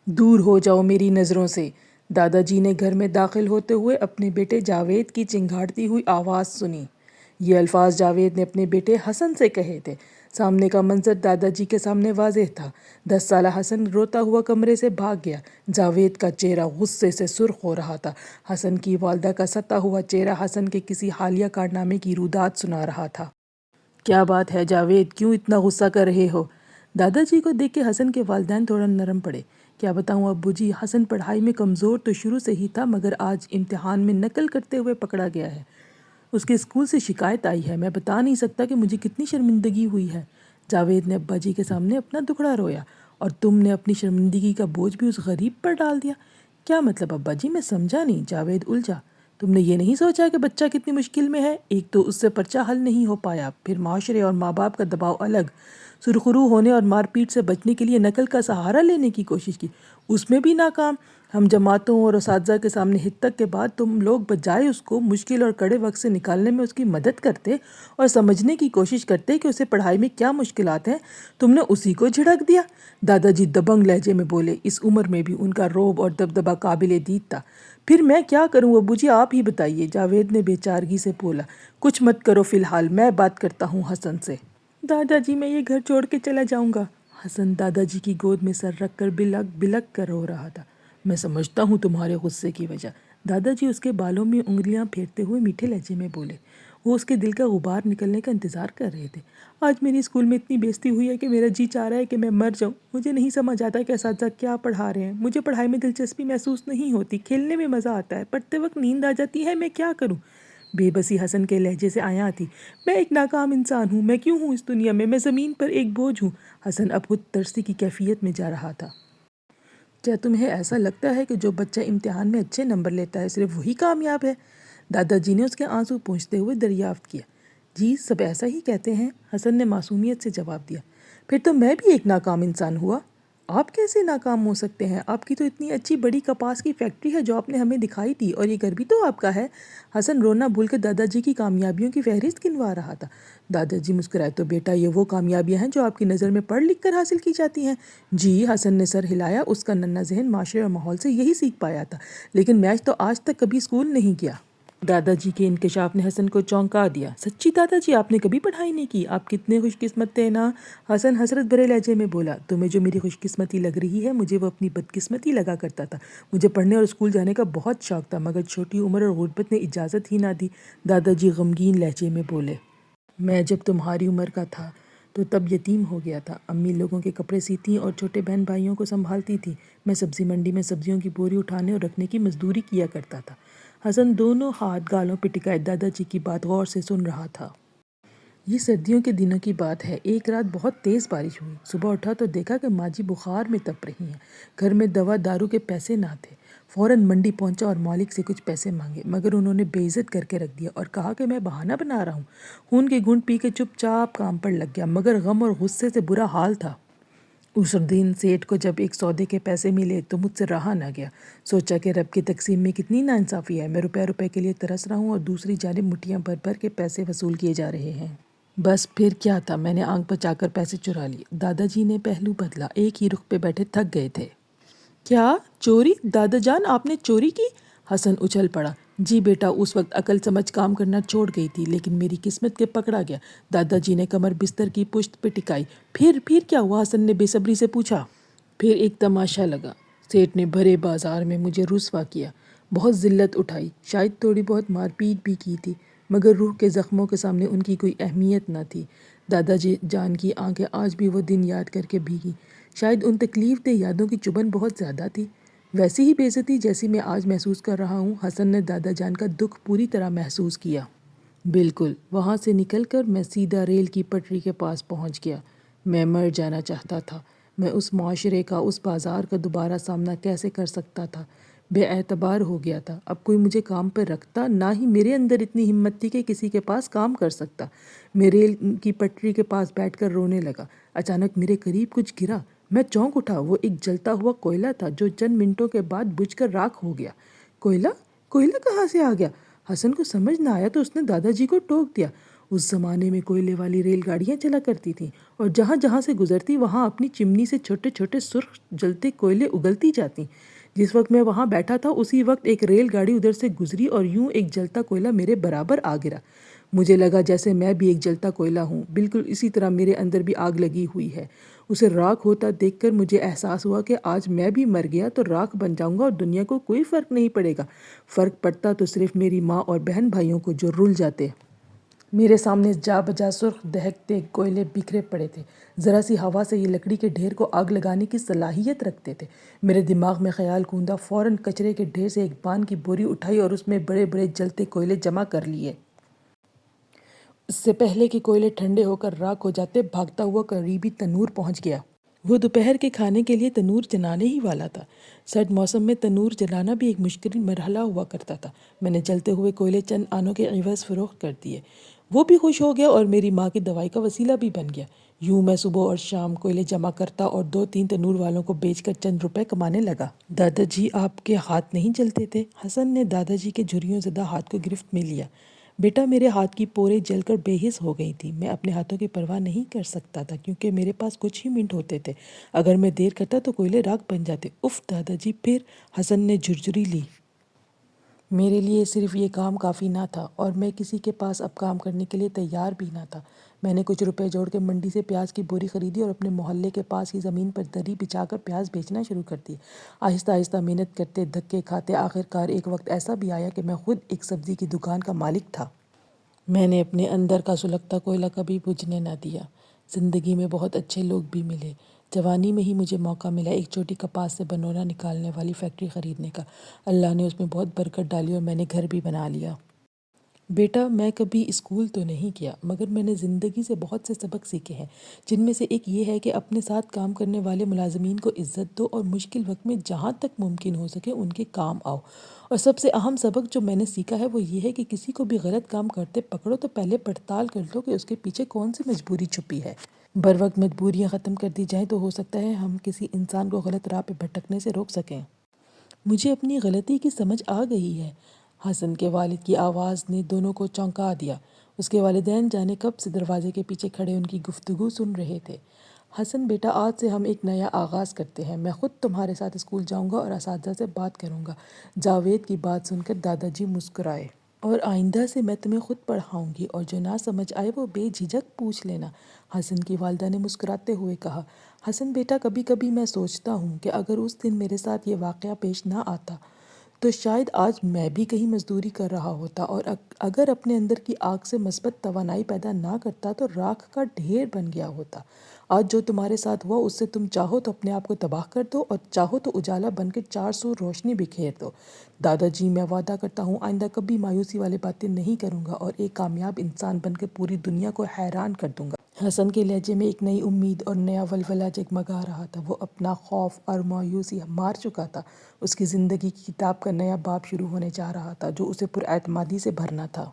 دور ہو جاؤ میری نظروں سے۔ دادا جی نے گھر میں داخل ہوتے ہوئے اپنے بیٹے جاوید کی چنگھاڑتی ہوئی آواز سنی۔ یہ الفاظ جاوید نے اپنے بیٹے حسن سے کہے تھے۔ سامنے کا منظر دادا جی کے سامنے واضح تھا۔ 10 سالہ حسن روتا ہوا کمرے سے بھاگ گیا۔ جاوید کا چہرہ غصے سے سرخ ہو رہا تھا۔ حسن کی والدہ کا ستا ہوا چہرہ حسن کے کسی حالیہ کارنامے کی روداد سنا رہا تھا۔ کیا بات ہے جاوید، کیوں اتنا غصہ کر رہے ہو؟ دادا جی کو دیکھ کے حسن کے والدین تھوڑا نرم پڑے۔ کیا بتاؤں ابو جی، حسن پڑھائی میں کمزور تو شروع سے ہی تھا، مگر آج امتحان میں نقل کرتے ہوئے پکڑا گیا ہے۔ اس کے اسکول سے شکایت آئی ہے۔ میں بتا نہیں سکتا کہ مجھے کتنی شرمندگی ہوئی ہے۔ جاوید نے ابا جی کے سامنے اپنا دکھڑا رویا۔ اور تم نے اپنی شرمندگی کا بوجھ بھی اس غریب پر ڈال دیا؟ کیا مطلب ابا جی؟ میں سمجھا نہیں۔ جاوید الجھا۔ تم نے یہ نہیں سوچا کہ بچہ کتنی مشکل میں ہے؟ ایک تو اس سے پرچہ حل نہیں ہو پایا، پھر معاشرے اور ماں باپ کا دباؤ الگ، سرخرو ہونے اور مار پیٹ سے بچنے کے لیے نقل کا سہارا لینے کی کوشش کی، اس میں بھی ناکام۔ ہم جماعتوں اور اساتذہ کے سامنے ہتک کے بعد تم لوگ بجائے اس کو مشکل اور کڑے وقت سے نکالنے میں اس کی مدد کرتے اور سمجھنے کی کوشش کرتے کہ اسے پڑھائی میں کیا مشکلات ہیں، تم نے اسی کو جھڑک دیا۔ دادا جی دبنگ لہجے میں بولے۔ اس عمر میں بھی ان کا رعب اور دبدبہ قابل دید تھا۔ پھر میں کیا کروں ابو جی، آپ ہی بتائیے، جاوید نے بے چارگی سے بولا۔ کچھ مت کرو فی الحال، میں بات کرتا ہوں حسن سے۔ دادا جی میں یہ گھر چھوڑ کے چلا جاؤں گا۔ حسن دادا جی کی گود میں سر رکھ کر بلک بلک کر رو رہا تھا۔ میں سمجھتا ہوں تمہارے غصے کی وجہ۔ دادا جی اس کے بالوں میں انگلیاں پھیرتے ہوئے میٹھے لہجے میں بولے۔ وہ اس کے دل کا غبار نکلنے کا انتظار کر رہے تھے۔ آج میری اسکول میں اتنی بےعزتی ہوئی ہے کہ میرا جی چاہ رہا ہے کہ میں مر جاؤں۔ مجھے نہیں سمجھ آتا کہ اساتذہ کیا پڑھا رہے ہیں۔ مجھے پڑھائی میں دلچسپی محسوس نہیں ہوتی، کھیلنے میں مزہ آتا ہے، پڑھتے وقت نیند آ جاتی ہے، میں کیا کروں؟ بے بسی حسن کے لہجے سے آیا تھی۔ میں ایک ناکام انسان ہوں، میں کیوں ہوں اس دنیا میں زمین پر ایک بوجھ ہوں۔ حسن اب خود ترسی کی کیفیت میں جا رہا تھا۔ کیا تمہیں ایسا لگتا ہے کہ جو بچہ امتحان میں اچھے نمبر لیتا ہے صرف وہی کامیاب ہے؟ دادا جی نے اس کے آنسو پونچھتے ہوئے دریافت کیا۔ جی سب ایسا ہی کہتے ہیں، حسن نے معصومیت سے جواب دیا۔ پھر تو میں بھی ایک ناکام انسان ہوا۔ آپ کیسے ناکام ہو سکتے ہیں؟ آپ کی تو اتنی اچھی بڑی کپاس کی فیکٹری ہے جو آپ نے ہمیں دکھائی تھی، اور یہ گھر بھی تو آپ کا ہے۔ حسن رونا بھول کر دادا جی کی کامیابیوں کی فہرست گنوا رہا تھا۔ دادا جی مسکرائے۔ تو بیٹا یہ وہ کامیابیاں ہیں جو آپ کی نظر میں پڑھ لکھ کر حاصل کی جاتی ہیں؟ جی، حسن نے سر ہلایا۔ اس کا ننھا ذہن معاشرے اور ماحول سے یہی سیکھ پایا تھا، لیکن میچ تو آج تک کبھی اسکول نہیں گیا۔ دادا جی کے انکشاف نے حسن کو چونکا دیا۔ سچی دادا جی، آپ نے کبھی پڑھائی نہیں کی؟ آپ کتنے خوش قسمت تھے نا؟ حسن حسرت بھرے لہجے میں بولا۔ تمہیں جو میری خوش قسمتی لگ رہی ہے، مجھے وہ اپنی بدقسمتی لگا کرتا تھا۔ مجھے پڑھنے اور اسکول جانے کا بہت شوق تھا، مگر چھوٹی عمر اور غربت نے اجازت ہی نہ دی۔ دادا جی غمگین لہجے میں بولے۔ میں جب تمہاری عمر کا تھا تو تب یتیم ہو گیا تھا۔ امی لوگوں کے کپڑے سیتی اور چھوٹے بہن بھائیوں کو سنبھالتی تھی۔ میں سبزی منڈی میں سبزیوں کی بوری اٹھانے اور رکھنے کی مزدوری کیا کرتا تھا۔ حسن دونوں ہاتھ گالوں پہ ٹکائے دادا جی کی بات غور سے سن رہا تھا۔ یہ سردیوں کے دنوں کی بات ہے۔ ایک رات بہت تیز بارش ہوئی۔ صبح اٹھا تو دیکھا کہ ماں جی بخار میں تپ رہی ہیں۔ گھر میں دوا دارو کے پیسے نہ تھے۔ فوراً منڈی پہنچا اور مالک سے کچھ پیسے مانگے، مگر انہوں نے بے عزت کر کے رکھ دیا اور کہا کہ میں بہانہ بنا رہا ہوں۔ خون کے گھونٹ پی کے چپ چاپ کام پر لگ گیا، مگر غم اور غصے سے برا حال تھا۔ اس دن سیٹھ کو جب ایک سودے کے پیسے ملے تو مجھ سے رہا نہ گیا۔ سوچا کہ رب کی تقسیم میں کتنی ناانصافی ہے۔ میں روپے روپے کے لیے ترس رہا ہوں اور دوسری جانب مٹھیاں بھر بھر کے پیسے وصول کیے جا رہے ہیں۔ بس پھر کیا تھا، میں نے آنکھ بچا کر پیسے چرا لیے۔ دادا جی نے پہلو بدلا، ایک ہی رخ پہ بیٹھے تھک گئے تھے۔ کیا چوری؟ دادا جان آپ نے چوری کی؟ حسن اچھل پڑا۔ جی بیٹا، اس وقت عقل سمجھ کام کرنا چھوڑ گئی تھی، لیکن میری قسمت کے پکڑا گیا۔ دادا جی نے کمر بستر کی پشت پہ ٹکائی۔ پھر کیا ہوا؟ حسن نے بے صبری سے پوچھا۔ پھر ایک تماشا لگا۔ سیٹھ نے بھرے بازار میں مجھے رسوا کیا، بہت ذلت اٹھائی، شاید تھوڑی بہت مار پیٹ بھی کی تھی، مگر روح کے زخموں کے سامنے ان کی کوئی اہمیت نہ تھی۔ دادا جی جان کی آنکھیں آج بھی وہ دن یاد کر کے بھیگی۔ شاید ان تکلیف دہ یادوں کی چبھن بہت زیادہ تھی، ویسی ہی بے عزتی جیسی میں آج محسوس کر رہا ہوں۔ حسن نے دادا جان کا دکھ پوری طرح محسوس کیا۔ بالکل۔ وہاں سے نکل کر میں سیدھا ریل کی پٹری کے پاس پہنچ گیا۔ میں مر جانا چاہتا تھا۔ میں اس معاشرے کا، اس بازار کا دوبارہ سامنا کیسے کر سکتا تھا؟ بے اعتبار ہو گیا تھا۔ اب کوئی مجھے کام پر رکھتا، نہ ہی میرے اندر اتنی ہمت تھی کہ کسی کے پاس کام کر سکتا۔ میں ریل کی پٹری کے پاس بیٹھ کر رونے لگا۔ اچانک میرے قریب کچھ گرا۔ میں چونک اٹھا۔ وہ ایک جلتا ہوا کوئلہ تھا جو چند منٹوں کے بعد بجھ کر راکھ ہو گیا۔ کوئلہ؟ کوئلہ کہاں سے آ گیا؟ حسن کو سمجھ نہ آیا تو اس نے دادا جی کو ٹوک دیا۔ اس زمانے میں کوئلے والی ریل گاڑیاں چلا کرتی تھیں اور جہاں جہاں سے گزرتی وہاں اپنی چمنی سے چھوٹے چھوٹے سرخ جلتے کوئلے اگلتی جاتی۔ جس وقت میں وہاں بیٹھا تھا اسی وقت ایک ریل گاڑی ادھر سے گزری اور یوں ایک جلتا کوئلہ میرے برابر آ گرا۔ مجھے لگا جیسے میں بھی ایک جلتا کوئلہ ہوں، بالکل اسی طرح میرے اندر بھی آگ لگی ہوئی ہے۔ اسے راکھ ہوتا دیکھ کر مجھے احساس ہوا کہ آج میں بھی مر گیا تو راکھ بن جاؤں گا اور دنیا کو کوئی فرق نہیں پڑے گا۔ فرق پڑتا تو صرف میری ماں اور بہن بھائیوں کو جو رل جاتے۔ میرے سامنے جا بجا سرخ دہکتے کوئلے بکھرے پڑے تھے، ذرا سی ہوا سے یہ لکڑی کے ڈھیر کو آگ لگانے کی صلاحیت رکھتے تھے۔ میرے دماغ میں خیال کوندا، فوراً کچرے کے ڈھیر سے ایک پان کی بوری اٹھائی اور اس میں بڑے بڑے جلتے کوئلے جمع کر لیے۔ اس سے پہلے کہ کوئلے ٹھنڈے ہو کر راکھ ہو جاتے، بھاگتا ہوا قریبی تنور پہنچ گیا۔ وہ دوپہر کے کھانے کے لیے تنور جلانے ہی والا تھا۔ سرد موسم میں تنور جلانا بھی ایک مشکل مرحلہ ہوا کرتا تھا۔ میں نے جلتے ہوئے کوئلے چند آنوں کے عوض فروخت کر دیے۔ وہ بھی خوش ہو گیا اور میری ماں کی دوائی کا وسیلہ بھی بن گیا۔ یوں میں صبح اور شام کوئلے جمع کرتا اور 2-3 تنور والوں کو بیچ کر چند روپے کمانے لگا۔ دادا جی، آپ کے ہاتھ نہیں جلتے تھے؟ حسن نے دادا جی کے جھریوں زدہ ہاتھ کو گرفت میں لیا۔ بیٹا، میرے ہاتھ کی پوریں جل کر بے حس ہو گئی تھی۔ میں اپنے ہاتھوں کی پرواہ نہیں کر سکتا تھا کیونکہ میرے پاس کچھ ہی منٹ ہوتے تھے۔ اگر میں دیر کرتا تو کوئلے راکھ بن جاتے۔ اف دادا جی، پھر؟ حسن نے جھرجھری لی۔ میرے لیے صرف یہ کام کافی نہ تھا اور میں کسی کے پاس اب کام کرنے کے لیے تیار بھی نہ تھا۔ میں نے کچھ روپے جوڑ کے منڈی سے پیاز کی بوری خریدی اور اپنے محلے کے پاس ہی زمین پر دری بچھا کر پیاز بیچنا شروع کر دی۔ آہستہ آہستہ محنت کرتے، دھکے کھاتے، آخرکار ایک وقت ایسا بھی آیا کہ میں خود ایک سبزی کی دکان کا مالک تھا۔ میں نے اپنے اندر کا سلگتا کوئلہ کبھی بجھنے نہ دیا۔ زندگی میں بہت اچھے لوگ بھی ملے۔ جوانی میں ہی مجھے موقع ملا ایک چھوٹی کپاس سے بنونا نکالنے والی فیکٹری خریدنے کا۔ اللہ نے اس میں بہت برکت ڈالی اور میں نے گھر بھی بنا لیا۔ بیٹا، میں کبھی اسکول تو نہیں کیا، مگر میں نے زندگی سے بہت سے سبق سیکھے ہیں، جن میں سے ایک یہ ہے کہ اپنے ساتھ کام کرنے والے ملازمین کو عزت دو اور مشکل وقت میں جہاں تک ممکن ہو سکے ان کے کام آؤ۔ اور سب سے اہم سبق جو میں نے سیکھا ہے وہ یہ ہے کہ کسی کو بھی غلط کام کرتے پکڑو تو پہلے پڑتال کر لو کہ اس کے پیچھے کون سی مجبوری چھپی ہے۔ بروقت مجبوریاں ختم کر دی جائیں تو ہو سکتا ہے ہم کسی انسان کو غلط راہ پہ بھٹکنے سے روک سکیں۔ مجھے اپنی غلطی کی سمجھ آ گئی ہے، حسن کے والد کی آواز نے دونوں کو چونکا دیا۔ اس کے والدین جانے کب سے دروازے کے پیچھے کھڑے ان کی گفتگو سن رہے تھے۔ حسن بیٹا، آج سے ہم ایک نیا آغاز کرتے ہیں۔ میں خود تمہارے ساتھ اسکول جاؤں گا اور اساتذہ سے بات کروں گا۔ جاوید کی بات سن کر دادا جی مسکرائے۔ اور آئندہ سے میں تمہیں خود پڑھاؤں گی اور جو نہ سمجھ آئے وہ بے جھجک پوچھ لینا، حسن کی والدہ نے مسکراتے ہوئے کہا۔ حسن بیٹا، کبھی کبھی میں سوچتا ہوں کہ اگر اس دن میرے ساتھ یہ واقعہ پیش نہ آتا تو شاید آج میں بھی کہیں مزدوری کر رہا ہوتا اور اگر اپنے اندر کی آگ سے مثبت توانائی پیدا نہ کرتا تو راکھ کا ڈھیر بن گیا ہوتا۔ آج جو تمہارے ساتھ ہوا اس سے تم چاہو تو اپنے آپ کو تباہ کر دو اور چاہو تو اجالا بن کے 400 روشنی بکھیر دو۔ دادا جی، میں وعدہ کرتا ہوں آئندہ کبھی مایوسی والی باتیں نہیں کروں گا اور ایک کامیاب انسان بن کے پوری دنیا کو حیران کر دوں گا۔ حسن کے لہجے میں ایک نئی امید اور نیا ولولہ جگمگا رہا تھا۔ وہ اپنا خوف اور مایوسی مار چکا تھا۔ اس کی زندگی کی کتاب کا نیا باب شروع ہونے جا رہا تھا جو اسے پر اعتمادی سے بھرنا تھا۔